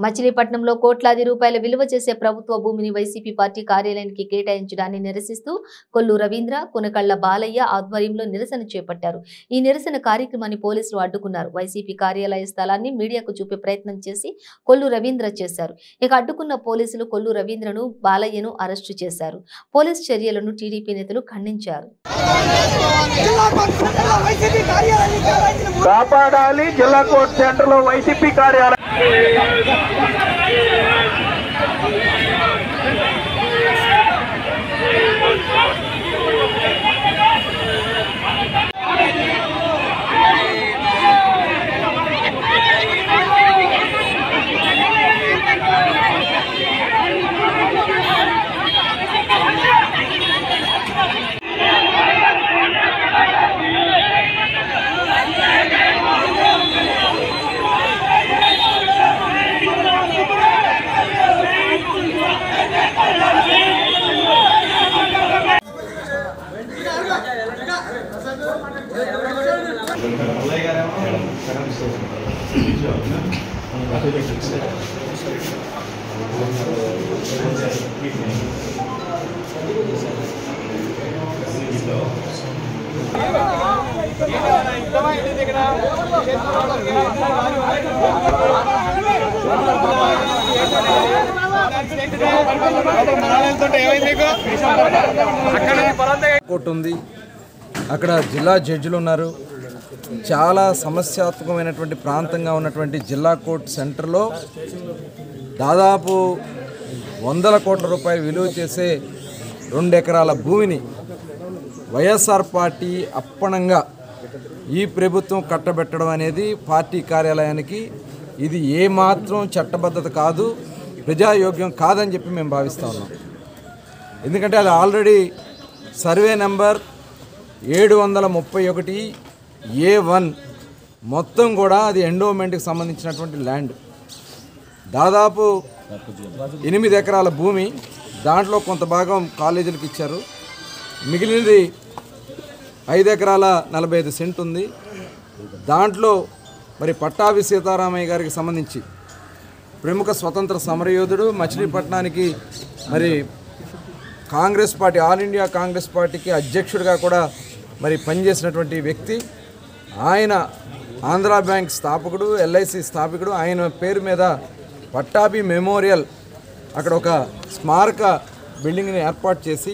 మచిలీపట్నంలో కోట్లాది రూపాయల విలువ చేసే ప్రభుత్వ భూమిని వైసీపీ పార్టీ కార్యాలయానికి కేటాయించడాన్ని నిరసిస్తూ కొల్లు రవీంద్ర, కొనకళ్ల బాలయ్య ఆధ్వర్యంలో నిరసన చేపట్టారు. ఈ నిరసన కార్యక్రమాన్ని పోలీసులు అడ్డుకున్నారు. వైసీపీ కార్యాలయ స్థలాన్ని మీడియాకు చూపే ప్రయత్నం చేసి కొల్లు రవీంద్ర చేశారు. ఇక అడ్డుకున్న పోలీసులు కొల్లు రవీంద్రను, బాలయ్యను అరెస్టు చేశారు. పోలీస్ చర్యలను టీడీపీ నేతలు ఖండించారు. కాపాడాలి జిల్లా కోర్టు సెంటర్లో వైసీపీ కార్యాలయం. కోర్టు ఉంది, అక్కడ జిల్లా జడ్జిలు ఉన్నారు. చాలా సమస్యాత్మకమైనటువంటి ప్రాంతంగా ఉన్నటువంటి జిల్లా కోర్టు సెంటర్లో దాదాపు 100 కోట్ల రూపాయలు విలువ చేసే 2 ఎకరాల భూమిని వైఎస్ఆర్ పార్టీ అప్పనంగా ఈ ప్రభుత్వం కట్టబెట్టడం అనేది పార్టీ కార్యాలయానికి ఇది ఏమాత్రం చట్టబద్ధత కాదు, ప్రజాయోగ్యం కాదని చెప్పి మేము భావిస్తూ ఉన్నాం. ఎందుకంటే అది ఆల్రెడీ సర్వే నెంబర్ 731A1 మొత్తం కూడా అది ఎండోమెంట్కి సంబంధించినటువంటి ల్యాండ్. దాదాపు 8 ఎకరాల భూమి, దాంట్లో కొంత భాగం కాలేజీలకు ఇచ్చారు. మిగిలినది 5 ఎకరాల 45 సెంట్ ఉంది. దాంట్లో మరి పట్టాభి సీతారామయ్య గారికి సంబంధించి ప్రముఖ స్వతంత్ర సమరయోధుడు, మచిలీపట్నానికి మరి Congress party, all India Congress పార్టీకి అధ్యక్షుడిగా కూడా మరి పనిచేసినటువంటి వ్యక్తి. ఆయన ఆంధ్రా బ్యాంక్ స్థాపకుడు, ఎల్ఐసి స్థాపకుడు. ఆయన పేరు మీద పట్టాభి మెమోరియల్ అక్కడ ఒక స్మారక బిల్డింగ్ని ఏర్పాటు చేసి